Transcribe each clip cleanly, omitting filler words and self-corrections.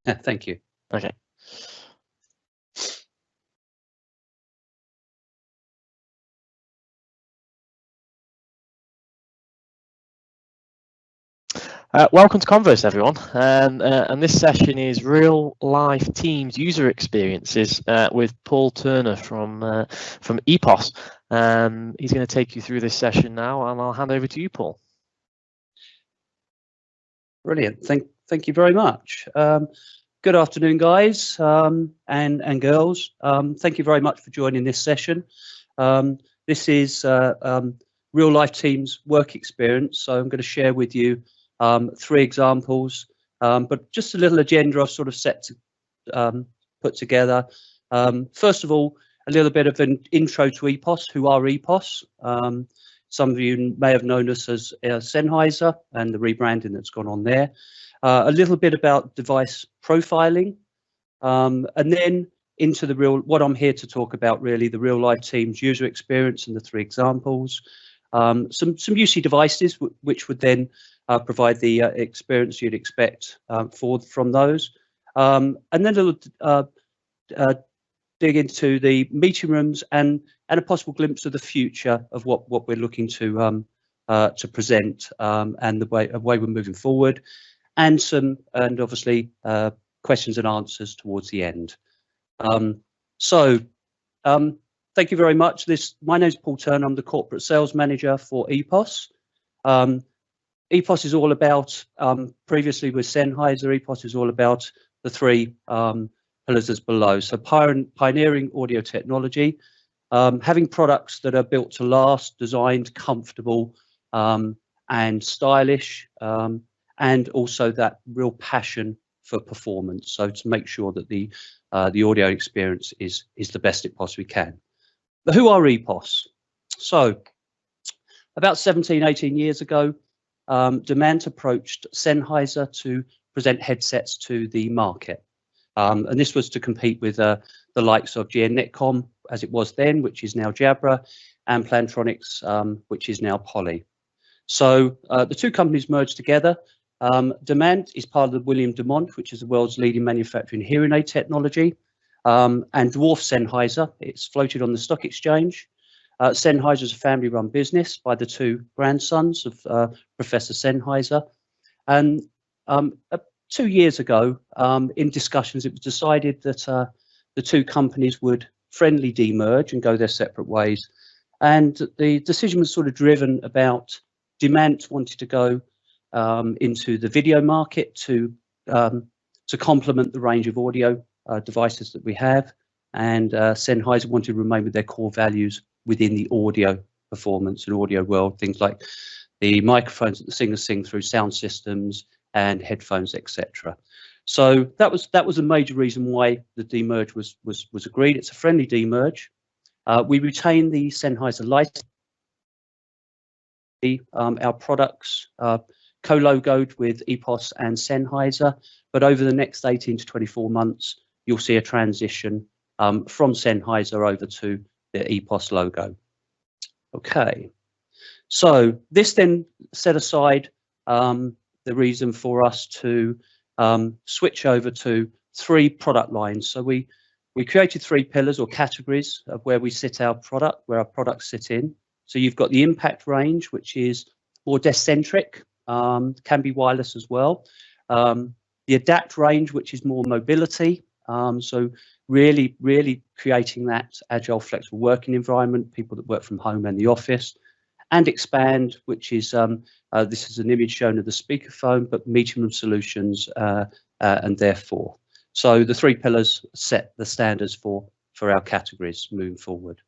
Thank you. Okay. Welcome to Converse, everyone, and this session is real life Teams user experiences with Paul Turner from EPOS. He's going to take you through this session now, and I'll hand over to you, Paul. Brilliant. Thank you very much. Good afternoon, guys and girls. Thank you very much for joining this session. This is real life Teams work experience, so I'm going to share with you 3 examples, but just a little agenda I've sort of set to put together. First of all, a little bit of an intro to EPOS. Who are EPOS? Some of you may have known us as Sennheiser and the rebranding that's gone on there. A little bit about device profiling, and then into the what I'm here to talk about, really, the real life Teams user experience and the 3 examples. Some UC devices which would then provide the experience you'd expect from those, and then a little dig into the meeting rooms and a possible glimpse of the future of what we're looking to present, and the way we're moving forward, and obviously questions and answers towards the end. Thank you very much. My name is Paul Turner. I'm the corporate sales manager for EPOS. EPOS is all about, previously with Sennheiser, EPOS is all about the 3 pillars as below. So pioneering audio technology, having products that are built to last, designed, comfortable, and stylish, and also that real passion for performance. So to make sure that the audio experience is the best it possibly can. But who are EPOS? So about 17, 18 years ago, Demant approached Sennheiser to present headsets to the market. And this was to compete with the likes of GN Netcom, as it was then, which is now Jabra, and Plantronics, which is now Poly. So the 2 companies merged together. Demant is part of the William Demant, which is the world's leading manufacturer in hearing aid technology, and dwarfs Sennheiser. It's floated on the stock exchange. Sennheiser is a family-run business by the 2 grandsons of Professor Sennheiser. And 2 years ago, in discussions, it was decided that the 2 companies would friendly demerge and go their separate ways. And the decision was sort of driven about Demant wanted to go into the video market to complement the range of audio devices that we have, and Sennheiser wanted to remain with their core values within the audio performance and audio world, things like the microphones that the singers sing through, sound systems and headphones, etc. So that was a major reason why the demerge was agreed. It's a friendly demerge. We retain the Sennheiser license. Our products co-logoed with EPOS and Sennheiser, but over the next 18 to 24 months, you'll see a transition from Sennheiser over to the EPOS logo. Okay, so this then set aside the reason for us to switch over to 3 product lines. So we created 3 pillars or categories of where we sit our product, where our products sit in. So you've got the Impact range, which is more desk-centric, can be wireless as well. The Adapt range, which is more mobility. So really creating that agile, flexible working environment, people that work from home and the office. And Expand, which is, this is an image shown of the speakerphone, but meeting room solutions and therefore. So the 3 pillars set the standards for our categories moving forward.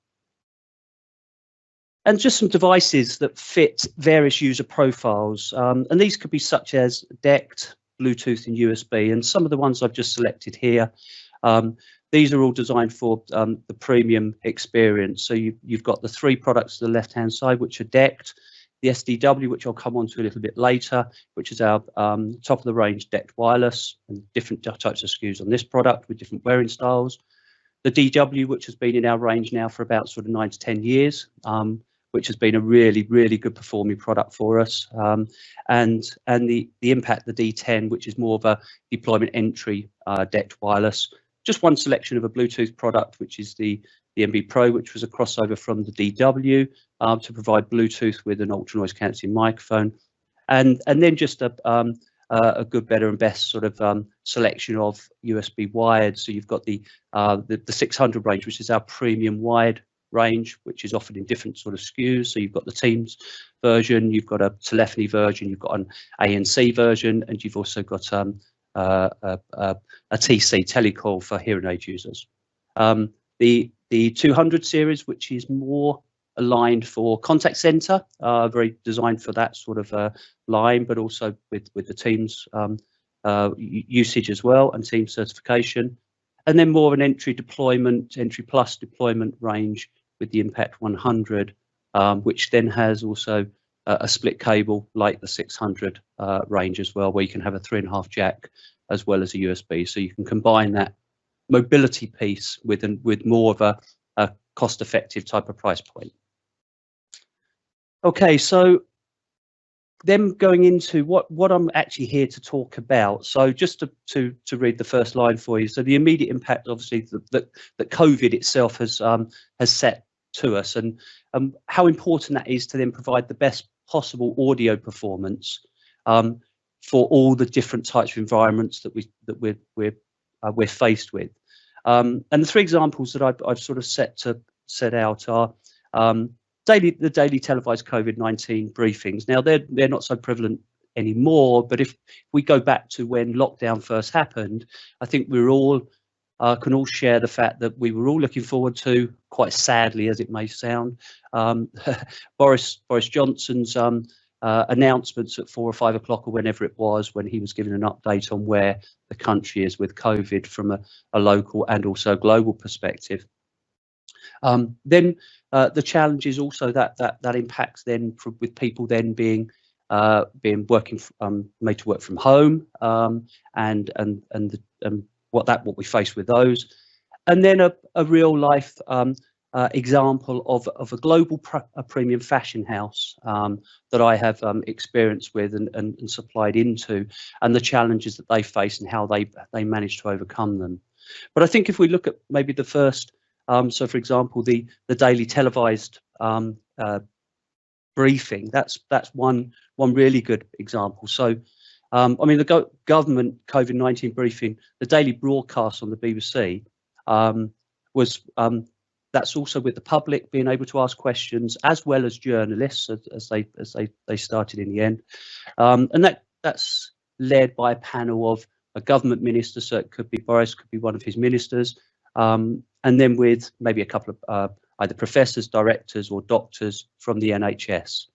And just some devices that fit various user profiles. And these could be such as DECT, Bluetooth and USB. And some of the ones I've just selected here, these are all designed for the premium experience. So you've got the 3 products to the left-hand side, which are DECT, the SDW, which I'll come on to a little bit later, which is our top of the range DECT wireless, and different types of SKUs on this product with different wearing styles. The DW, which has been in our range now for about sort of 9 to 10 years, which has been a really good performing product for us. And the Impact, the D10, which is more of a deployment entry decked wireless. Just one selection of a Bluetooth product, which is the MB Pro, which was a crossover from the DW to provide Bluetooth with an ultra noise cancelling microphone, and then just a good, better, and best sort of selection of USB wired. So you've got the 600 range, which is our premium wired range, which is offered in different sort of SKUs. So you've got the Teams version, you've got a telephony version, you've got an ANC version, and you've also got a TC telecall for hearing aid users. The 200 series, which is more aligned for contact center, very designed for that sort of line, but also with the Teams usage as well, and Teams certification. And then more of an entry plus deployment range with the Impact 100, which then has also a split cable like the 600 range as well, where you can have a 3.5 jack as well as a USB. So you can combine that mobility piece with more of a cost-effective type of price point. Okay, so then going into what I'm actually here to talk about. So just to read the first line for you. So the immediate impact, obviously, that COVID itself has set to us, and how important that is to then provide the best possible audio performance for all the different types of environments that we're faced with. And the three examples that I've sort of set out are the daily televised COVID-19 briefings. Now they're not so prevalent anymore, but if we go back to when lockdown first happened, I think we're all can all share the fact that we were all looking forward to, quite sadly as it may sound, Boris Johnson's announcements at 4 or 5 o'clock or whenever it was, when he was giving an update on where the country is with COVID from a local and also global perspective. Then the challenge is also that impacts then with people then being working made to work from home, and what we face with those, and then a real life example of a global premium fashion house that I have experience with and supplied into, and the challenges that they face and how they manage to overcome them. But I think if we look at maybe the first, so for example, the daily televised briefing, that's one really good example. So I mean, the government COVID-19 briefing, the daily broadcast on the BBC was that's also with the public being able to ask questions as well as journalists as they started in the end, and that's led by a panel of a government minister. So it could be Boris, could be one of his ministers, and then with maybe a couple of either professors, directors, or doctors from the NHS.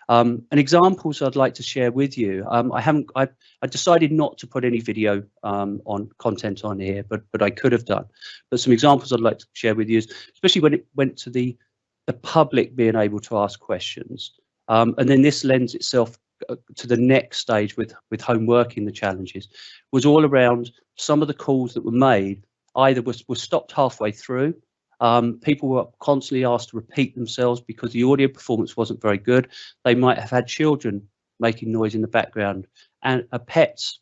And examples I'd like to share with you. I decided not to put any video on content on here, but I could have done. But some examples I'd like to share with you, especially when it went to the public being able to ask questions, and then this lends itself to the next stage with home working. The challenges was all around some of the calls that were made either were stopped halfway through. People were constantly asked to repeat themselves because the audio performance wasn't very good. They might have had children making noise in the background and pets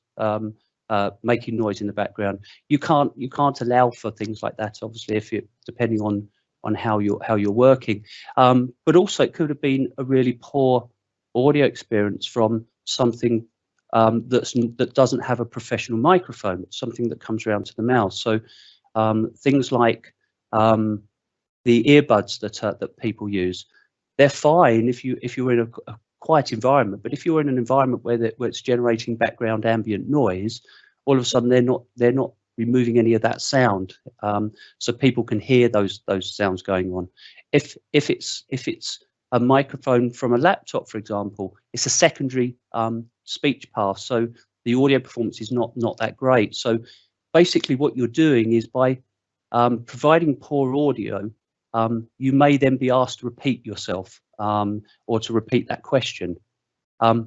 making noise in the background. You can't allow for things like that, obviously, if you depending on how you're working. But also it could have been a really poor audio experience from something that doesn't have a professional microphone, something that comes around to the mouth. So things like the earbuds that people use, they're fine if you're in a quiet environment, but if you're in an environment where it's generating background ambient noise, all of a sudden they're not removing any of that sound, so people can hear those sounds going on. If it's a microphone from a laptop, for example, it's a secondary speech path, so the audio performance is not that great. So basically what you're doing is by providing poor audio, you may then be asked to repeat yourself or to repeat that question.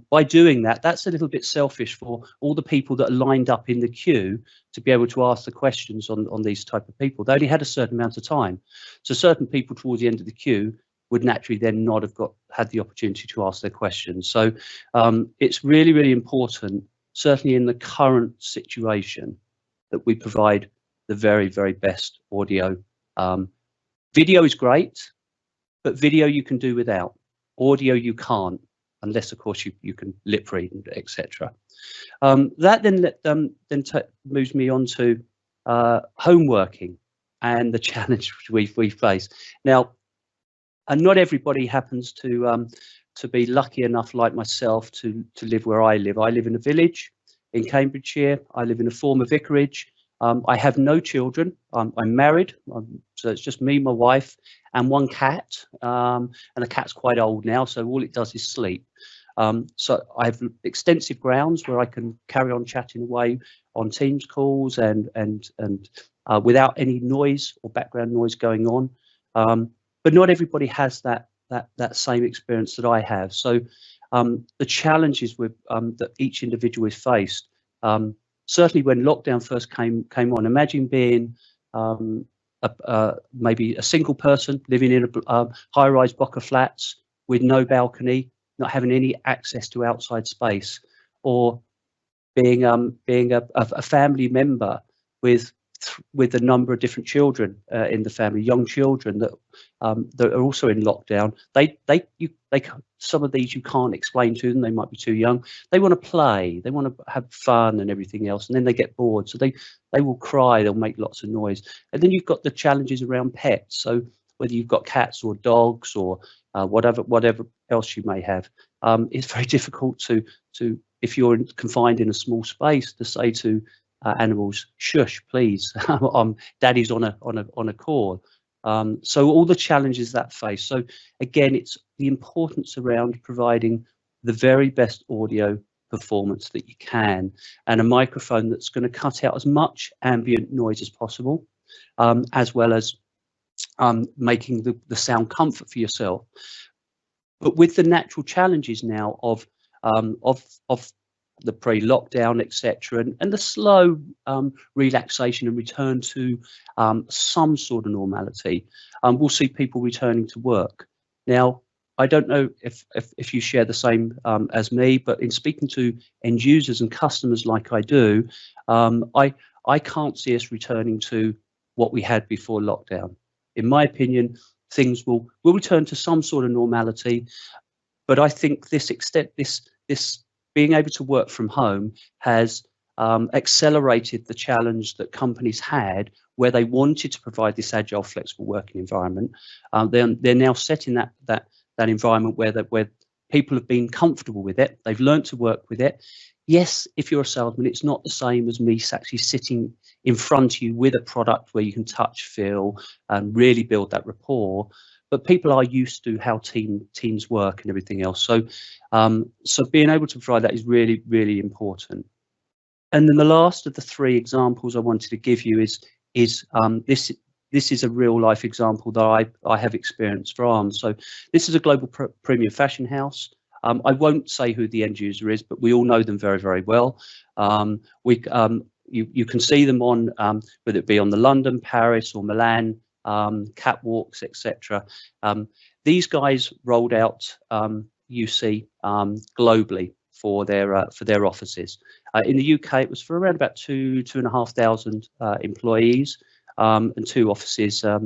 By doing that, that's a little bit selfish for all the people that are lined up in the queue to be able to ask the questions on these type of people. They only had a certain amount of time. So certain people towards the end of the queue would naturally then not have had the opportunity to ask their questions. So it's really, really important, certainly in the current situation, that we provide the very, very best audio. Video is great, but video you can do without. Audio you can't, unless of course you can lip read, etc. That then moves me on to home working and the challenge we face. Now, and not everybody happens to be lucky enough, like myself, to live where I live. I live in a village in Cambridgeshire. I live in a former vicarage. I have no children. I'm married, so it's just me, my wife, and one cat. And the cat's quite old now, so all it does is sleep. So I have extensive grounds where I can carry on chatting away on Teams calls and without any noise or background noise going on. But not everybody has that same experience that I have. So the challenges with that each individual is faced. Certainly when lockdown first came on, imagine being maybe a single person living in a high-rise block of flats with no balcony, not having any access to outside space, or being a family member with a number of different children in the family, young children that are also in lockdown. Some of these you can't explain to them. They might be too young. They want to play. They want to have fun and everything else, and then they get bored. So they will cry. They'll make lots of noise. And then you've got the challenges around pets. So whether you've got cats or dogs or whatever else you may have, it's very difficult to if you're confined in a small space to say to animals, shush, please. Daddy's on a call. So all the challenges that face. So again, it's the importance around providing the very best audio performance that you can, and a microphone that's going to cut out as much ambient noise as possible, as well as making the sound comfort for yourself. But with the natural challenges now of the pre-lockdown, etc., and the slow relaxation and return to some sort of normality, we'll see people returning to work. Now, I don't know if you share the same as me, but in speaking to end users and customers like I do, I can't see us returning to what we had before lockdown. In my opinion, things will return to some sort of normality, but I think this being able to work from home has accelerated the challenge that companies had where they wanted to provide this agile, flexible working environment. They're now setting that environment where people have been comfortable with it. They've learned to work with it. Yes, if you're a salesman, it's not the same as me actually sitting in front of you with a product where you can touch, feel, and really build that rapport. But people are used to how teams work and everything else. So, so being able to provide that is really, really important. And then the last of the three examples I wanted to give you is this is a real life example that I have experienced from. So this is a global premium fashion house. I won't say who the end user is, but we all know them very, very well. You can see them on whether it be on the London, Paris, or Milan catwalks, etc. These guys rolled out UC globally for their offices. In the UK, it was for around about 2,500 employees, and 2 offices. I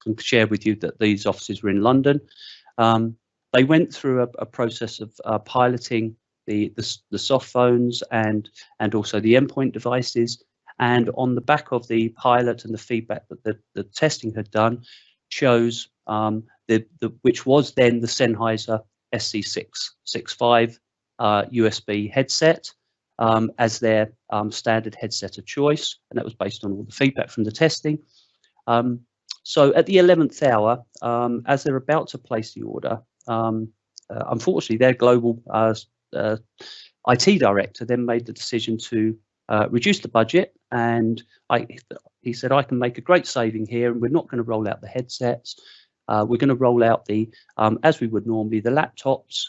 can share with you that these offices were in London. They went through a process of piloting the soft phones and also the endpoint devices. And on the back of the pilot and the feedback that the testing had done, shows which was then the Sennheiser SC665 USB headset as their standard headset of choice, and that was based on all the feedback from the testing. So at the 11th hour, as they're about to place the order, unfortunately, their global IT director then made the decision to reduce the budget, and he said, I can make a great saving here, and we're not going to roll out the headsets. We're going to roll out as we would normally, the laptops.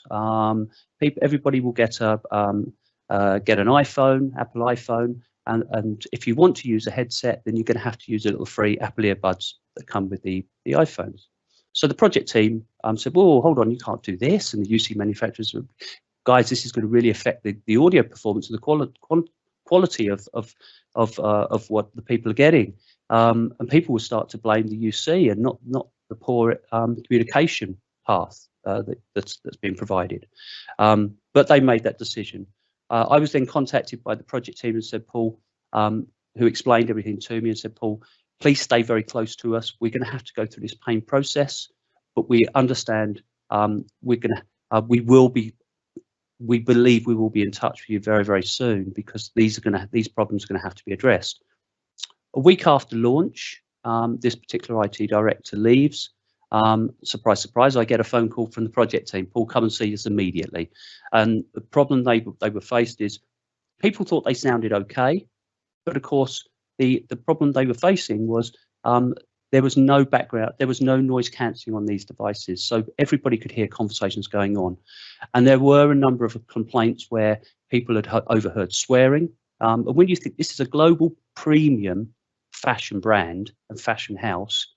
Everybody will get an iPhone, Apple iPhone, and if you want to use a headset, then you're going to have to use a little free Apple earbuds that come with the iPhones. So the project team said, well, hold on, you can't do this. And the UC manufacturers said, guys, this is going to really affect the audio performance and the quality of what the people are getting. And people will start to blame the UC and not the poor communication path that's been provided. But they made that decision. I was then contacted by the project team and said, Paul, who explained everything to me and said, Paul, please stay very close to us. We're going to have to go through this pain process, but we understand we believe we will be in touch with you very, very soon, because these problems are going to have to be addressed. A week after launch, this particular IT director leaves. Surprise, surprise, I get a phone call from the project team. Paul, come and see us immediately. And the problem they were faced is people thought they sounded okay, but of course the problem they were facing was there was no background, there was no noise cancelling on these devices, so everybody could hear conversations going on. And there were a number of complaints where people had overheard swearing. And when you think this is a global premium fashion brand and fashion house,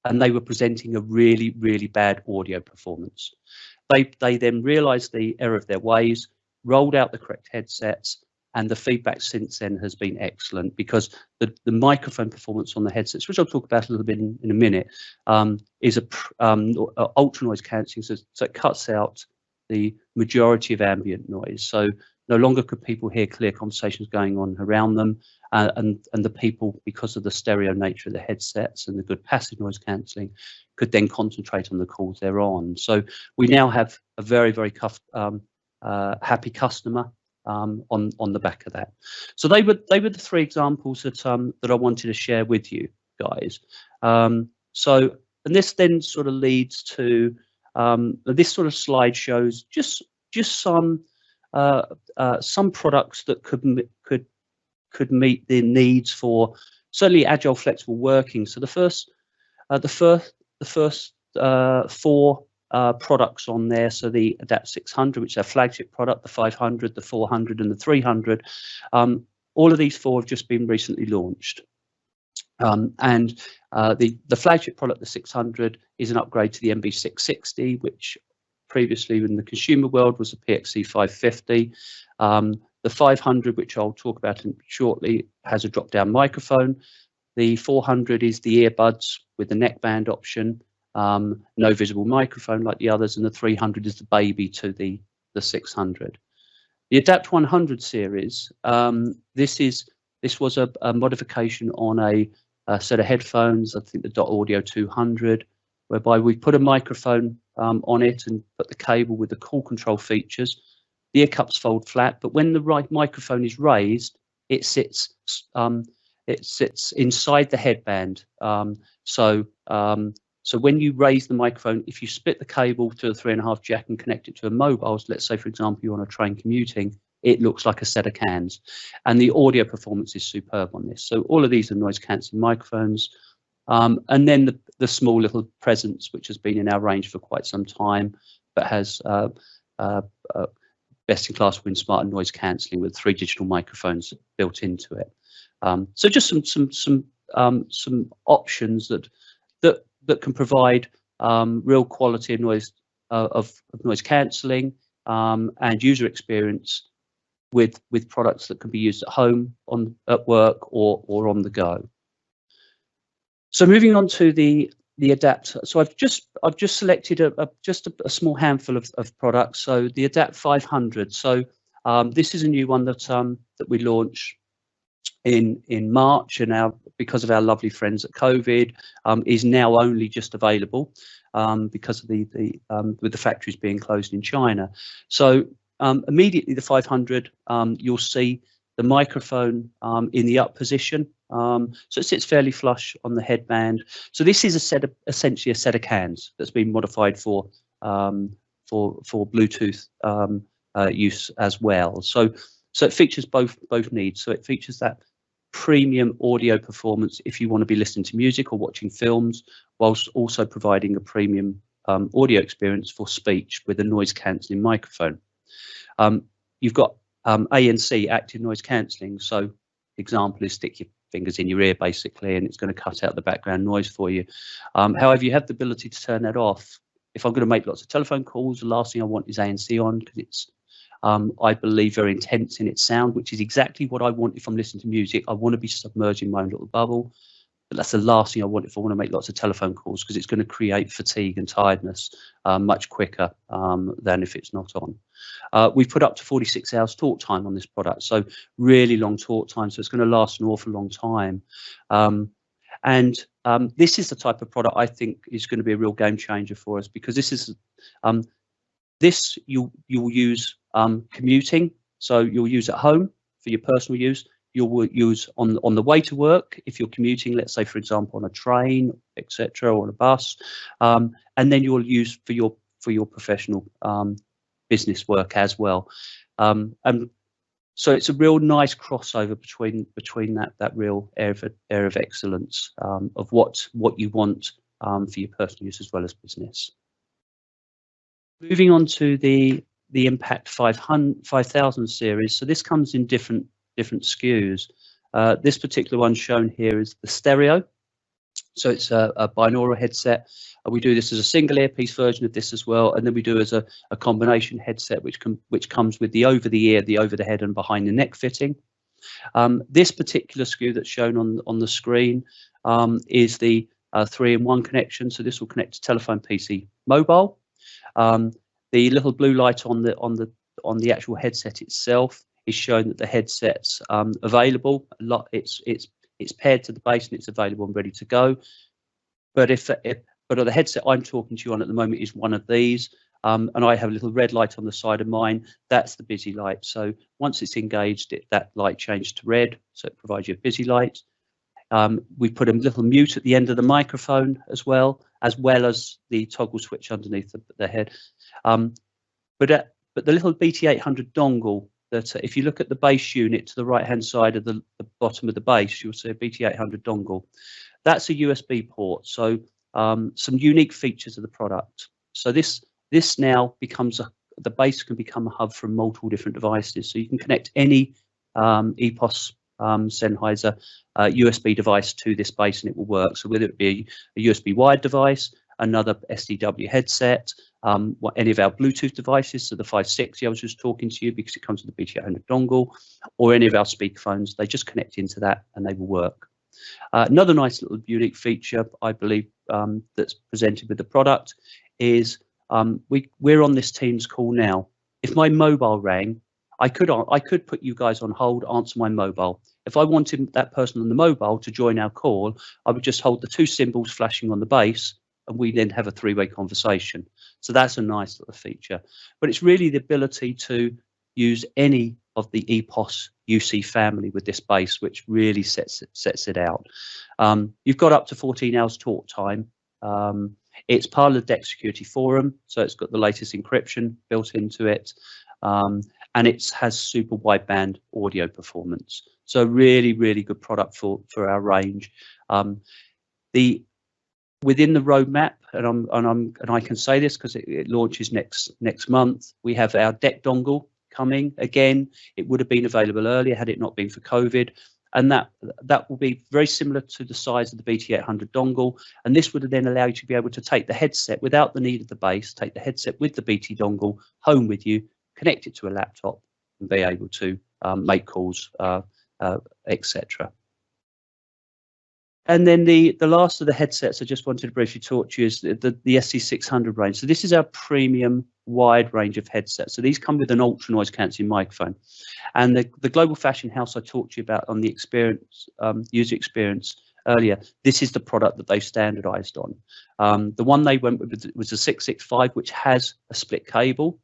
and they were presenting a really, really bad audio performance, they then realised the error of their ways, rolled out the correct headsets, and the feedback since then has been excellent, because the microphone performance on the headsets, which I'll talk about a little bit in a minute, is ultra noise cancelling, so it cuts out the majority of ambient noise. So no longer could people hear clear conversations going on around them, and the people, because of the stereo nature of the headsets and the good passive noise cancelling, could then concentrate on the calls they're on. So we now have a very, very happy customer on the back of that. So they were the three examples that I wanted to share with you guys. And this then sort of leads to this sort of slide shows just some products that could meet the needs for certainly agile, flexible working. So the first four products on there, so the Adapt 600, which is our flagship product, the 500, the 400, and the 300, all of these four have just been recently launched. The flagship product, the 600, is an upgrade to the MV660, which previously in the consumer world was a PXC 550. The 500, which I'll talk about shortly, has a drop-down microphone. The 400 is the earbuds with the neckband option, no visible microphone like the others, and the 300 is the baby to the 600. The Adapt 100 series, this was a modification on a set of headphones, I think the Dot Audio 200, whereby we put a microphone on it and put the cable with the call control features. The ear cups fold flat, but when the right microphone is raised, it sits inside the headband. So when you raise the microphone, if you split the cable to a 3.5 jack and connect it to a mobile, so let's say, for example, you're on a train commuting, it looks like a set of cans. And the audio performance is superb on this. So all of these are noise cancelling microphones. And then the small little presence, which has been in our range for quite some time, but has best-in-class WinSmart and noise cancelling with 3 digital microphones built into it. So just some options that can provide real quality of noise noise cancelling and user experience with products that can be used at home, at work, or on the go. So moving on to the Adapt. So I've just selected a small handful of products. So the Adapt 500. So this is a new one that we launched in March, and now, because of our lovely friends at COVID, is now only just available because of with the factories being closed in China. So immediately the 500, you'll see the microphone in the up position. So it sits fairly flush on the headband. So this is essentially a set of cans that's been modified for Bluetooth use as well. So it features both needs. So it features that premium audio performance if you want to be listening to music or watching films, whilst also providing a premium audio experience for speech with a noise cancelling microphone. You've got ANC, active noise cancelling. So example is stick fingers in your ear basically, and it's going to cut out the background noise for you. However, you have the ability to turn that off. If I'm going to make lots of telephone calls, the last thing I want is ANC on, because it's I believe very intense in its sound, which is exactly what I want if I'm listening to music. I want to be submerged in my own little bubble. But that's the last thing I want if I want to make lots of telephone calls, because it's going to create fatigue and tiredness much quicker than if it's not on. We've put up to 46 hours talk time on this product, so really long talk time, so it's going to last an awful long time. This is the type of product I think is going to be a real game changer for us, because this is you'll use commuting, so you'll use at home for your personal use. You'll use on the way to work if you're commuting, let's say for example on a train, etc., or on a bus, and then you'll use for your professional business work as well. And so it's a real nice crossover between that real area of excellence of what you want for your personal use as well as business. Moving on to the Impact 5000 series. So this comes in different SKUs. This particular one shown here is the stereo. So it's a binaural headset. We do this as a single earpiece version of this as well, and then we do as a combination headset, which comes with the over-the-ear, the over-the-head, and behind-the-neck fitting. This particular SKU that's shown on the screen is the 3-in-1 connection. So this will connect to telephone, PC, mobile. The little blue light on the actual headset itself is showing that the headset's available. It's paired to the base and it's available and ready to go. But the headset I'm talking to you on at the moment is one of these, and I have a little red light on the side of mine. That's the busy light. So once it's engaged, that light changes to red, so it provides you a busy light. We put a little mute at the end of the microphone as well as the toggle switch underneath the head. But the little BT800 dongle, that if you look at the base unit to the right hand side of the bottom of the base, you'll see a BT800 dongle. That's a USB port. So some unique features of the product. So this now becomes the base can become a hub for multiple different devices. So you can connect any EPOS Sennheiser USB device to this base and it will work. So whether it be a USB wired device, another SDW headset, any of our Bluetooth devices, so the 560 I was just talking to you because it comes with the BT800 dongle, or any of our speakerphones, they just connect into that and they will work. Another nice little unique feature, I believe, that's presented with the product is we're on this Teams call now. If my mobile rang, I could put you guys on hold, answer my mobile. If I wanted that person on the mobile to join our call, I would just hold the two symbols flashing on the base, and we then have a three-way conversation. So that's a nice little feature. But it's really the ability to use any of the EPOS UC family with this base, which really sets it out. You've got up to 14 hours talk time. It's part of the DEC Security Forum, so it's got the latest encryption built into it, and it has super wideband audio performance. So really, really good product for our range. Within the roadmap, and I can say this because it launches next month. We have our DEC dongle coming. Again, it would have been available earlier had it not been for COVID, and that will be very similar to the size of the BT800 dongle. And this would then allow you to be able to take the headset without the need of the base, take the headset with the BT dongle home with you, connect it to a laptop, and be able to make calls, etc. And then the last of the headsets I just wanted to briefly talk to you is the SC600 range. So this is our premium wide range of headsets. So these come with an ultra noise cancelling microphone. And the Global Fashion House I talked to you about on the experience, user experience earlier, this is the product that they've standardized on. The one they went with was the 665, which has a split cable.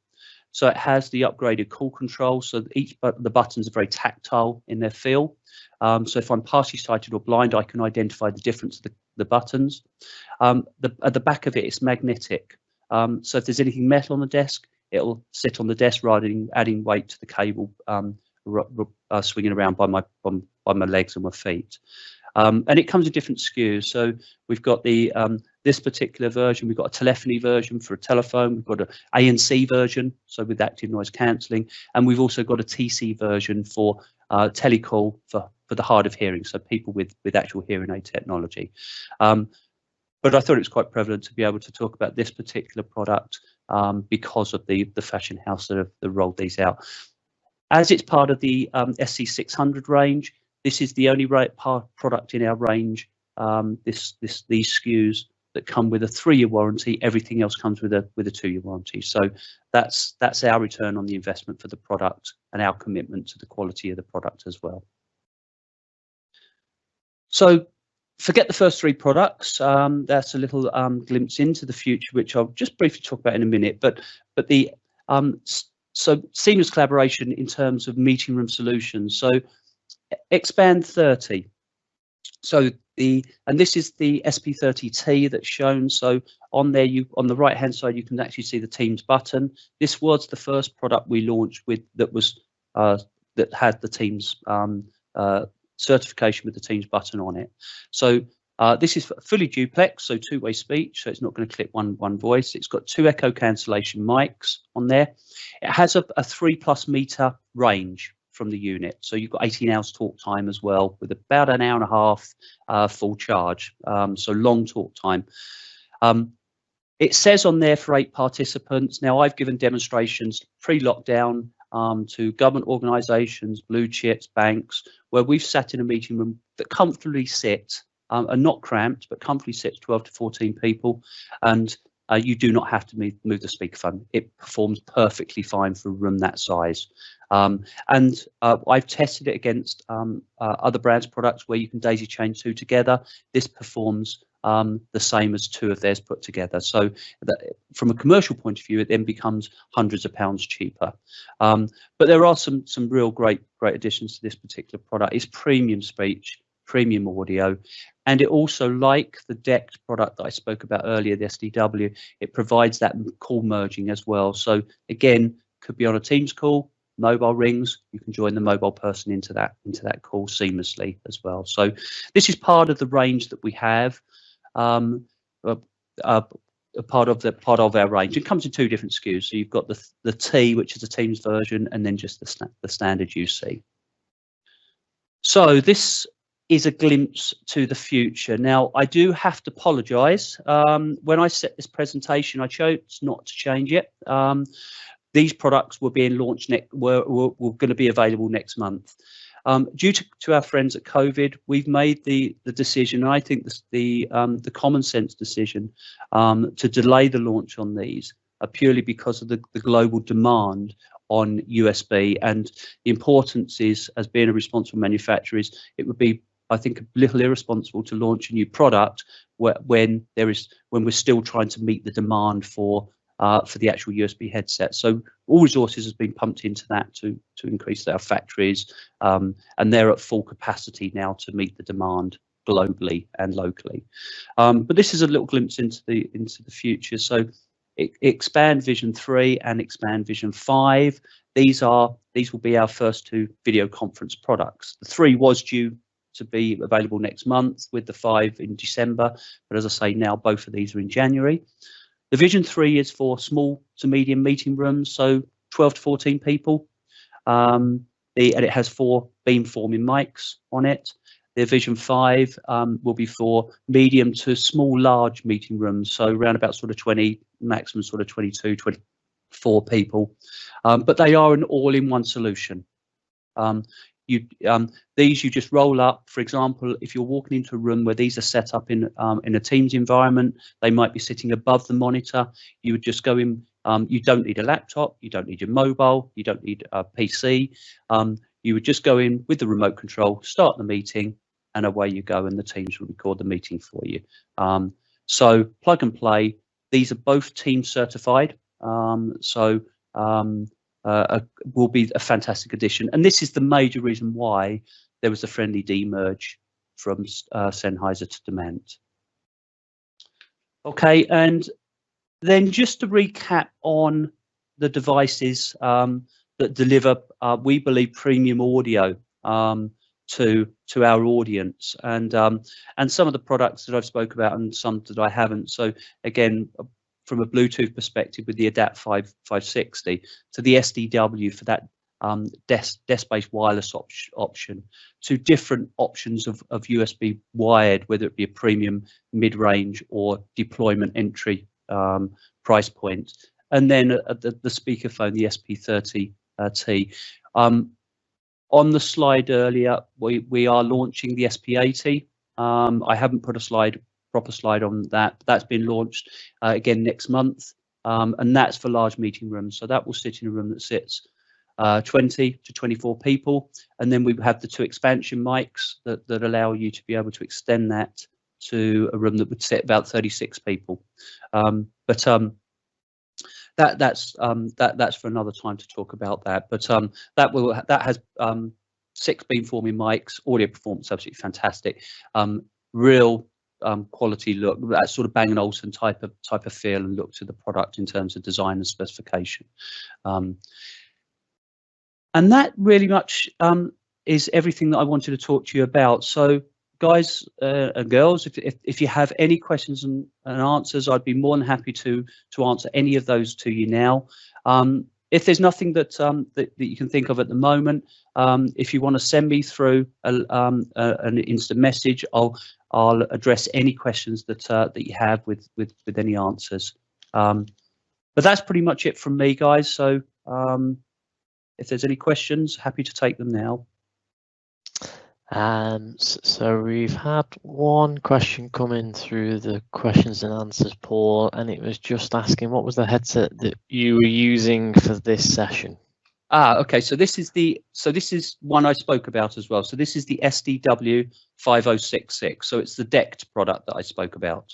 So it has the upgraded call control. So the buttons are very tactile in their feel. So if I'm partially sighted or blind, I can identify the difference of the buttons. At the back of it, it's magnetic. So if there's anything metal on the desk, it'll sit on the desk rather than adding weight to the cable, swinging around by my legs and my feet. And it comes in different SKUs. So we've got this particular version. We've got a telephony version for a telephone. We've got an ANC version, so with active noise cancelling, and we've also got a TC version for telecall for the hard of hearing, so people with actual hearing aid technology. But I thought it was quite prevalent to be able to talk about this particular product because of the fashion house that have rolled these out. As it's part of the SC600 range, this is the only product in our range, these SKUs, that come with a 3-year warranty. Everything else comes with a 2-year warranty. So that's our return on the investment for the product and our commitment to the quality of the product as well. So forget the first 3 products. That's a little glimpse into the future, which I'll just briefly talk about in a minute. But the so seamless collaboration in terms of meeting room solutions. So Expand 30. So and this is the SP30T that's shown. So on there, on the right hand side, you can actually see the Teams button. This was the first product we launched with that had the Teams certification with the Teams button on it. So this is fully duplex, so 2-way speech, so it's not going to clip one voice. It's got 2 echo cancellation mics on there. It has a 3+ meter range from the unit, so you've got 18 hours talk time as well, with about an hour and a half full charge, so long talk time. It says on there for 8 participants. Now, I've given demonstrations pre-lockdown to government organisations, blue chips, banks, where we've sat in a meeting room that comfortably sit, are not cramped, but comfortably sits 12 to 14 people, and you do not have to move the speakerphone. It performs perfectly fine for a room that size. And I've tested it against other brands' products where you can daisy chain 2 together. This performs the same as 2 of theirs put together. So from a commercial point of view, it then becomes hundreds of pounds cheaper. But there are some real great additions to this particular product. It's premium speech, premium audio, and it also, like the DECT product that I spoke about earlier, the SDW, it provides that call merging as well. So again, could be on a Teams call, mobile rings, you can join the mobile person into that call seamlessly as well. So this is part of the range that we have, part of our range. It comes in 2 different SKUs. So you've got the T, which is the Teams version, and then just the standard UC. So this is a glimpse to the future. Now, I do have to apologise. When I set this presentation, I chose not to change it. These products were being launched were going to be available next month. Due to our friends at COVID, we've made the decision, and I think the common sense decision, to delay the launch on these purely because of the global demand on USB, and the importance is, as being a responsible manufacturer, is it would be, I think, a little irresponsible to launch a new product when we're still trying to meet the demand for the actual USB headset. So all resources has been pumped into that to increase our factories, and they're at full capacity now to meet the demand globally and locally. But this is a little glimpse into the future. So Expand Vision 3 and Expand Vision 5. These will be our first 2 video conference products. The 3 was due to be available next month, with the 5 in December, but as I say, now both of these are in January. The Vision 3 is for small to medium meeting rooms, so 12 to 14 people, and it has 4 beamforming mics on it. The Vision 5 will be for medium to small, large meeting rooms, so around about sort of 20, maximum sort of 22, 24 people. But they are an all-in-one solution. These you just roll up. For example, if you're walking into a room where these are set up in a Teams environment, they might be sitting above the monitor. You would just go in. You don't need a laptop. You don't need your mobile. You don't need a PC. You would just go in with the remote control, start the meeting, and away you go, and the Teams will record the meeting for you. So plug and play. These are both Teams certified. Will be a fantastic addition, and this is the major reason why there was a friendly demerge from Sennheiser to Demant. Okay, and then just to recap on the devices that deliver, we believe, premium audio to our audience, and some of the products that I've spoke about and some that I haven't. So again, from a Bluetooth perspective, with the Adapt 560 to the SDW for that desk-based wireless option, to different options of USB wired, whether it be a premium, mid-range, or deployment entry price point. And then the speakerphone, the SP30T. On the slide earlier, we are launching the SP80. I haven't put a proper slide on that. That's been launched again next month, and that's for large meeting rooms. So that will sit in a room that sits 20 to 24 people, and then we have the 2 expansion mics that allow you to be able to extend that to a room that would sit about 36 people. That's for another time to talk about that. But that has 6 beamforming mics, audio performance absolutely fantastic, real quality look, that sort of Bang & Olufsen type of feel and look to the product in terms of design and specification. And that really much is everything that I wanted to talk to you about. So guys and girls, if you have any questions and answers, I'd be more than happy to answer any of those to you now. If there's nothing that you can think of at the moment, if you want to send me through an instant message, I'll address any questions that you have with any answers. But that's pretty much it from me, guys. So if there's any questions, happy to take them now. So we've had one question coming through the questions and answers, Paul, and it was just asking what was the headset that you were using for this session. Okay, so this is one I spoke about as well. So this is the SDW 5066. So it's the DECT product that I spoke about.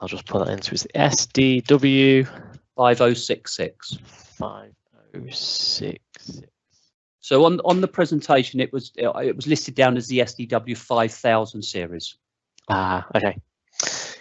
I'll just put that into the SDW 5066. 5066. So on the presentation, it was listed down as the SDW 5000 series. Okay,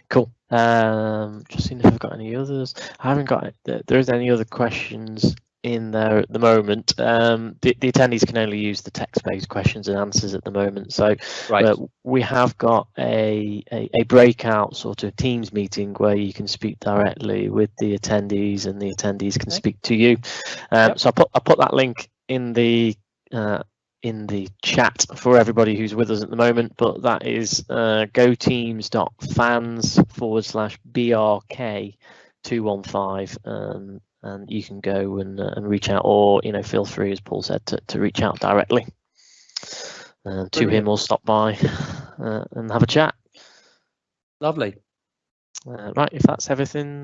cool. Just seeing if I've got any others. I haven't got it. There isn't any other questions in there at the moment. The attendees can only use the text-based questions and answers at the moment. So right. We have got a breakout sort of Teams meeting where you can speak directly with the attendees, and the attendees can speak to you. Yep. So I put that link in the chat for everybody who's with us at the moment, but that is goteams.fans/BRK215, and you can go and reach out, or feel free, as Paul said, to reach out directly to him, or stop by and have a chat. Lovely. Right, if that's everything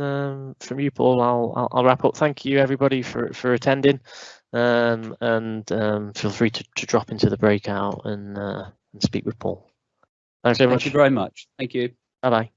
from you, Paul, I'll wrap up. Thank you everybody for attending, and feel free to drop into the breakout and speak with Paul. Thanks very much. Thank you very much. Thank you. Bye bye.